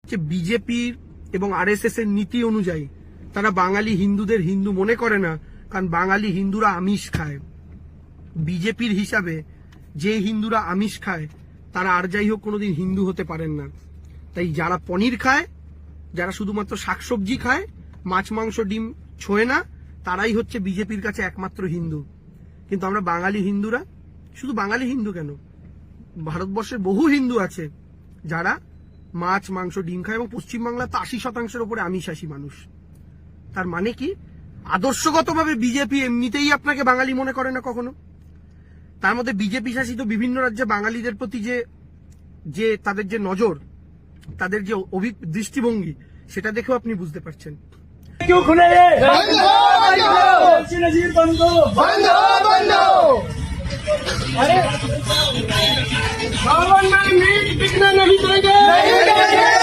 যে বিজেপির এবং আরএসএস এর নীতি অনুযায়ী তারা বাঙালি হিন্দুদের হিন্দু মনে করে না, কারণ বাঙালি হিন্দুরা আমিষ খায়। বিজেপির হিসাবে যে হিন্দুরা আমিষ খায় তারা আর যাই হোক কোনোদিন হিন্দু হতে পারেন না। তাই যারা পনির খায়, যারা শুধুমাত্র শাকসবজি খায়, মাছ মাংস ডিম ছোঁয় না, তারাই হচ্ছে বিজেপির কাছে একমাত্র হিন্দু। কিন্তু আমরা বাঙালি হিন্দুরা, শুধু বাঙালি হিন্দু কেন, ভারতবর্ষের বহু হিন্দু আছে যারা মাছ মাংস ডিম খায়, এবং পশ্চিমবাংলা তো 80% উপরে আমিষাশী মানুষ। তার মানে কি, আদর্শগতভাবে বিজেপি এমনিতেই আপনাকে বাঙালি মনে করে না কখনো। তার মধ্যে বিজেপি শাসিত বিভিন্ন রাজ্যে বাঙালিদের প্রতি যে তাদের যে নজর, তাদের যে দৃষ্টিভঙ্গি, সেটা দেখেও আপনি বুঝতে পারছেন। क्यों खुले ये? नजीर बंदो अरे सावन में मीट बिकने नहीं देंगे।